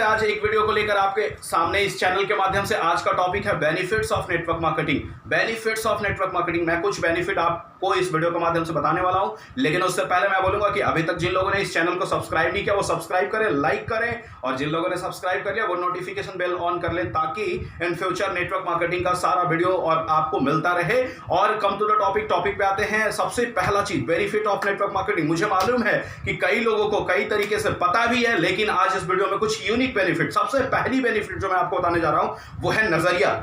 से आज एक वीडियो को लेकर आपके सामने इस चैनल के माध्यम से आज का टॉपिक है benefits of network marketing. Benefits of network marketing, मैं कुछ बेनिफिट आपको इस वीडियो के माध्यम से बताने वाला हूं, लेकिन उससे पहले मैं बोलूंगा कि अभी तक जिन लोगों ने इस चैनल को सब्सक्राइब नहीं किया वो सब्सक्राइब करें, लाइक करें, और जिन लोगों ने सब्सक्राइब कर लिया वो नोटिफिकेशन बेल ऑन कर लें ताकि इन फ्यूचर नेटवर्क मार्केटिंग का सारा वीडियो और आपको मिलता रहे। और कम टू द टॉपिक पे आते हैं। सबसे पहला चीज, बेनिफिट ऑफ नेटवर्क मार्केटिंग। मुझे मालूम है कि कई लोगों को कई तरीके से पता भी है, लेकिन आज इस वीडियो में कुछ यूनिक बेनिफिट। सबसे पहली बेनिफिट जो मैं आपको बताने जा रहा हूं वो है नजरिया।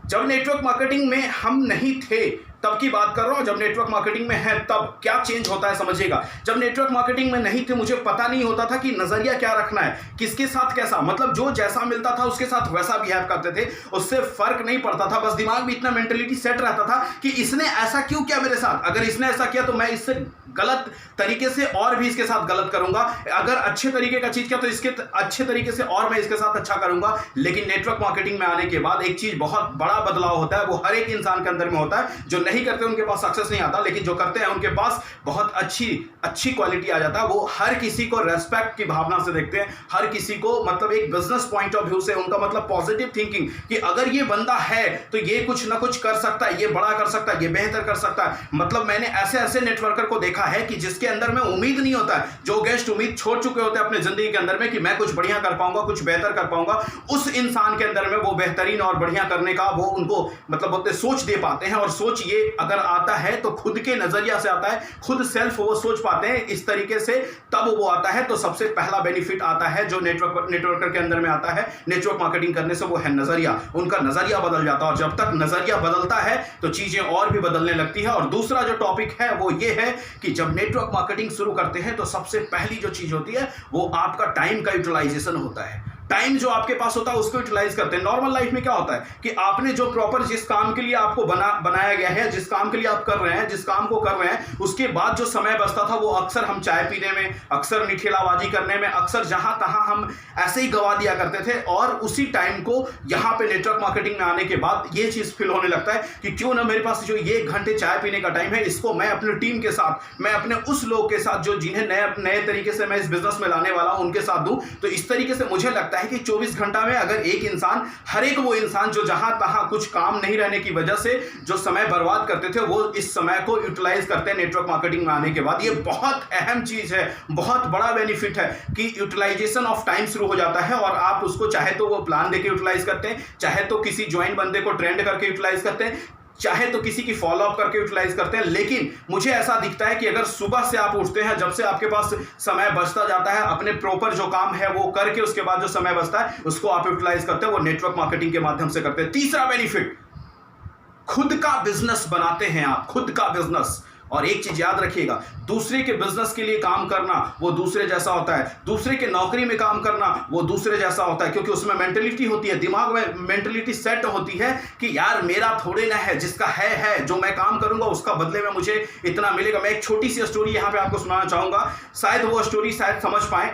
जब नेटवर्क मार्केटिंग में हम नहीं थे तब की बात कर रहा हूं, जब नेटवर्क मार्केटिंग में है तब क्या चेंज होता है समझिएगा। जब नेटवर्क मार्केटिंग में नहीं थे मुझे पता नहीं होता था कि नजरिया क्या रखना है, किसके साथ कैसा, मतलब जो जैसा मिलता था उसके साथ वैसा बिहेव करते थे, उससे फर्क नहीं पड़ता था। बस दिमाग में इतना मेंटेलिटी सेट रहता था कि इसने ऐसा क्यों किया मेरे साथ, अगर इसने ऐसा किया तो मैं इससे गलत तरीके से और भी इसके साथ गलत करूंगा, अगर अच्छे तरीके का चीज किया तो इसके अच्छे तरीके से और मैं इसके साथ अच्छा करूंगा। लेकिन नेटवर्क मार्केटिंग में आने के बाद एक चीज बहुत बड़ा बदलाव होता है, वो हर एक इंसान के अंदर में होता है। जो नहीं करते उनके पास सक्सेस नहीं आता, लेकिन जो करते हैं उनके पास बहुत अच्छी क्वालिटी आ जाता है। वो हर किसी को रेस्पेक्ट की भावना से देखते हैं, हर किसी को मतलब एक बिजनेस पॉइंट ऑफ व्यू से, उनका मतलब पॉजिटिव थिंकिंग कि अगर ये बंदा है तो ये कुछ ना कुछ कर सकता है, ये बड़ा कर सकता है, ये बेहतर कर सकता है। मतलब मैंने ऐसे ऐसे नेटवर्कर को देखा है कि जिसके अंदर में उम्मीद नहीं होता है, जो गेस्ट उम्मीद छोड़ चुके होते हैं अपने जिंदगी के अंदर में कि मैं कुछ बढ़िया कर पाऊंगा, कुछ बेहतर कर पाऊंगा, उस इंसान के अंदर में वो बेहतरीन और बढ़िया करने का वो उनको मतलब बोलते सोच दे पाते हैं। और सोच ये अगर आता है तो खुद के नजरिया से आता है, खुद सेल्फ वो सोच पाते हैं इस तरीके से, तब वो आता है। तो सबसे पहला बेनिफिट आता है जो नेटवर्कर के अंदर में आता है नेटवर्क मार्केटिंग करने से, वो है नजरिया। उनका नजरिया बदल जाता है, और जब तक नजरिया बदलता है तो चीजें और भी बदलने लगती है। और दूसरा जो टॉपिक है वो ये है कि जब नेटवर्क मार्केटिंग शुरू करते हैं तो सबसे पहली जो चीज होती है वो आपका टाइम का यूटिलाइजेशन होता है। टाइम जो आपके पास होता है उसको यूटिलाइज करते हैं। नॉर्मल लाइफ में क्या होता है कि आपने जो प्रॉपर जिस काम के लिए आपको बनाया गया है, जिस काम के लिए आप कर रहे हैं, जिस काम को कर रहे हैं, उसके बाद जो समय बचता था वो अक्सर हम चाय पीने में, अक्सर निठेलाबाजी करने में, अक्सर जहां तहां हम ऐसे ही गवा दिया करते थे। और उसी टाइम को यहां पे नेटवर्क मार्केटिंग में आने के बाद ये चीज फील होने लगता है कि क्यों ना मेरे पास जो ये 1 घंटे चाय पीने का टाइम है, इसको मैं अपनी टीम के साथ, मैं अपने उस लोग के साथ जो जिन्हें नए तरीके से मैं इस बिजनेस में लाने वाला हूं उनके साथ दूं। तो इस तरीके से मुझे लगता है कि 24 घंटा में अगर एक इंसान, हर एक वो इंसान जो जहां तहां कुछ काम नहीं रहने की वजह से जो समय बर्बाद करते थे, वो इस समय को यूटिलाइज करते हैं नेटवर्क मार्केटिंग में आने के बाद। ये बहुत अहम चीज है, बहुत बड़ा बेनिफिट है कि यूटिलाइजेशन ऑफ टाइम शुरू हो जाता है। और आप उसको चाहे तो वो प्लान देके यूटिलाइज करते हैं, चाहे तो किसी ज्वाइन बंदे को ट्रेंड करके यूटिलाइज करते हैं, चाहे तो किसी की फॉलोअप करके यूटिलाइज करते हैं। लेकिन मुझे ऐसा दिखता है कि अगर सुबह से आप उठते हैं, जब से आपके पास समय बचता जाता है, अपने प्रॉपर जो काम है वो करके उसके बाद जो समय बचता है उसको आप यूटिलाइज करते हैं, वो नेटवर्क मार्केटिंग के माध्यम से करते हैं। तीसरा बेनिफिट, खुद का बिजनेस बनाते हैं आप, खुद का बिजनेस। और एक चीज याद रखिएगा, दूसरे के बिजनेस के लिए काम करना वो दूसरे जैसा होता है, दूसरे के नौकरी में काम करना वो दूसरे जैसा होता है, क्योंकि उसमें मेंटेलिटी होती है, दिमाग में मेंटेलिटी सेट होती है कि यार मेरा थोड़े ना है, जिसका है जो मैं काम करूंगा उसका बदले में मुझे इतना मिलेगा। मैं एक छोटी सी स्टोरी यहां पे आपको सुनाना चाहूंगा, शायद वो स्टोरी शायद समझ पाए।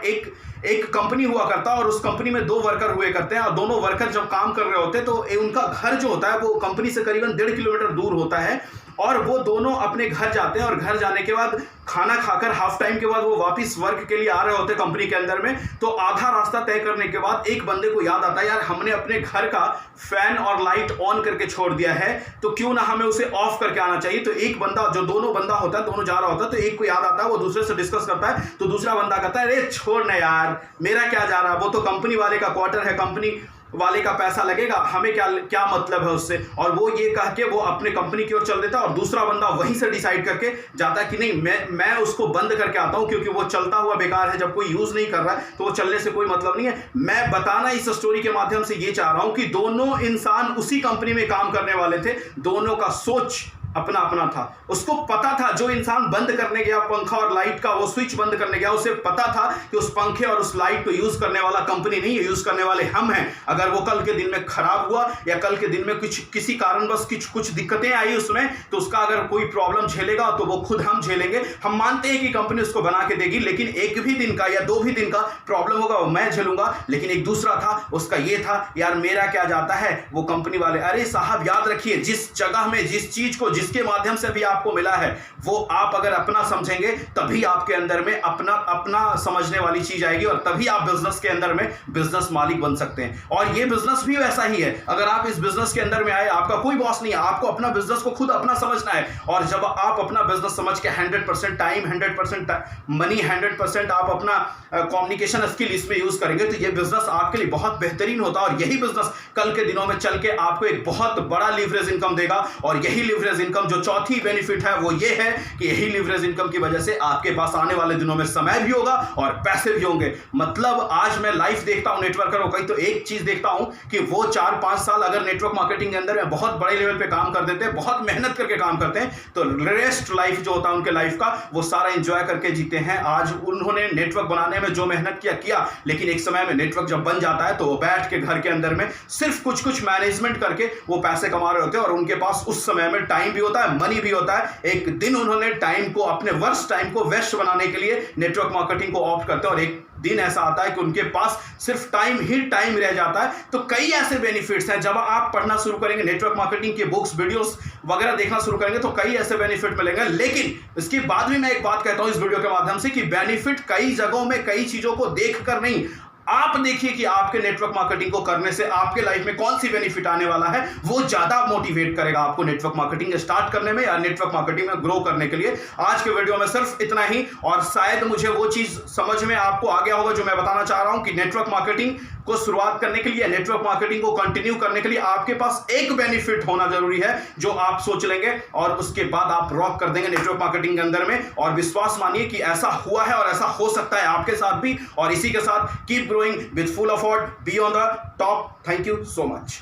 एक कंपनी हुआ करता और उस कंपनी में 2 वर्कर हुए करते हैं, और दोनों वर्कर जब काम कर रहे होते हैं तो उनका घर जो होता है वो कंपनी से करीबन 1.5 किलोमीटर दूर होता है। और वो दोनों अपने घर जाते हैं, और घर जाने के बाद खाना खाकर हाफ टाइम के बाद वो वापस वर्क के लिए आ रहे होते हैं कंपनी के अंदर में। तो आधा रास्ता तय करने के बाद एक बंदे को याद आता है, यार हमने अपने घर का फैन और लाइट ऑन करके छोड़ दिया है, तो क्यों ना हमें उसे ऑफ करके आना चाहिए। तो एक बंदा, जो दोनों बंदा होता है, दोनों जा रहा होता है, तो एक को याद आता है, वो दूसरे से डिस्कस करता है, तो दूसरा बंदा कहता है अरे छोड़ ना यार, मेरा क्या जा रहा है, वो तो कंपनी वाले का क्वार्टर है, कंपनी वाले का पैसा लगेगा, हमें क्या मतलब है उससे। और वो ये कह के वो अपने कंपनी की ओर चल देता है, और दूसरा बंदा वहीं से डिसाइड करके जाता है कि नहीं, मैं उसको बंद करके आता हूं, क्योंकि वो चलता हुआ बेकार है, जब कोई यूज नहीं कर रहा है तो वो चलने से कोई मतलब नहीं है। मैं बताना इस स्टोरी के माध्यम से ये चाह रहा हूं कि दोनों इंसान उसी कंपनी में काम करने वाले थे, दोनों का सोच अपना अपना था। उसको पता था, जो इंसान बंद करने गया पंखा और लाइट का, वो स्विच बंद करने गया, उसे पता था कि उस पंखे और उस लाइट को यूज करने वाला कंपनी नहीं है, यूज करने वाले हम हैं। अगर वो कल के दिन में खराब हुआ या कल के दिन में किसी कारणवश कुछ दिक्कतें आई उसमें, तो उसका अगर कोई प्रॉब्लम झेलेगा तो वो खुद हम झेलेंगे। हम मानते हैं कि कंपनी उसको बना के देगी, लेकिन एक भी दिन का या 2 भी दिन का प्रॉब्लम होगा वो मैं झेलूंगा। लेकिन एक दूसरा था, उसका ये था यार मेरा क्या जाता है, वो कंपनी वाले। अरे साहब याद रखिए, जिस जगह में जिस चीज को जिसके माध्यम से भी आपको मिला है वो आप अगर अपना समझेंगे तभी आपके अंदर में अपना अपना समझने वाली चीज आएगी और तभी आप बिजनेस के अंदर में बिजनेस मालिक बन सकते हैं। और ये बिजनेस भी वैसा ही है, अगर आप इस बिजनेस के अंदर में आए, आपका कोई बॉस नहीं है, आपको अपना बिजनेस को खुद अपना समझना है। और जब आप अपना बिजनेस समझ के 100% टाइम, 100% मनी, 100% आप अपना कम्युनिकेशन स्किल इसमें यूज करेंगे तो ये बिजनेस आपके लिए बहुत बेहतरीन होता है। और यही बिजनेस कल के दिनों में चल के आपको एक बहुत बड़ा लीवरेज इनकम देगा। और यही लीवरेज इनकम जो चौथी बेनिफिट है वो ये है कि यही लीवरेज इनकम की वजह से आपके पास आने वाले दिनों में समय भी होगा और पैसे भी होंगे। मतलब आज मैं लाइफ देखता हूं नेटवर्कर को, तो एक चीज देखता हूं कि वो 4-5 साल अगर नेटवर्क मार्केटिंग के अंदर में बहुत बड़े लेवल पे काम कर देते हैं, बहुत मेहनत करके काम करते हैं, तो रेस्ट लाइफ जो होता है उनके लाइफ का वो सारा एंजॉय करके जीते हैं। आज उन्होंने नेटवर्क बनाने में जो मेहनत किया, लेकिन एक समय में नेटवर्क जब बन जाता है तो वो बैठ के घर के अंदर में सिर्फ कुछ मैनेजमेंट करके वो पैसे कमा रहे होते हैं और उनके पास उस समय में टाइम भी होता है, मनी भी होता है। एक दिन उन्होंने टाइम को, अपने वर्स्ट टाइम को वेस्ट बनाने के लिए नेटवर्क मार्केटिंग को ऑप्ट करते हैं और एक दिन ऐसा आता है कि उनके पास सिर्फ टाइम ही टाइम रह जाता है। तो कई ऐसे बेनिफिट्स हैं, जब आप पढ़ना शुरू करेंगे, नेटवर्क मार्केटिंग की बुक्स, वीडियोस वगैरह देखना शुरू करेंगे तो कई ऐसे बेनिफिट मिलेंगे। लेकिन इसके बाद भी मैं एक बात कहता हूं इस वीडियो के माध्यम से कि बेनिफिट कई जगहों में कई चीजों को देखकर नहीं, आप देखिए कि आपके नेटवर्क मार्केटिंग को करने से आपके लाइफ में कौन सी बेनिफिट आने वाला है, वो ज्यादा मोटिवेट करेगा आपको नेटवर्क मार्केटिंग स्टार्ट करने में या नेटवर्क मार्केटिंग में ग्रो करने के लिए। आज के वीडियो में सिर्फ इतना ही, और शायद मुझे वो चीज समझ में आपको आ गया होगा जो मैं बताना चाह रहा हूं कि नेटवर्क मार्केटिंग को शुरुआत करने के लिए, नेटवर्क मार्केटिंग को कंटिन्यू करने के लिए आपके पास एक बेनिफिट होना जरूरी है जो आप सोच लेंगे और उसके बाद आप रॉक कर देंगे नेटवर्क मार्केटिंग के अंदर में। और विश्वास मानिए कि ऐसा हुआ है और ऐसा हो सकता है आपके साथ भी। और इसी के साथ keep growing with full effort, be on the top. Thank you so much.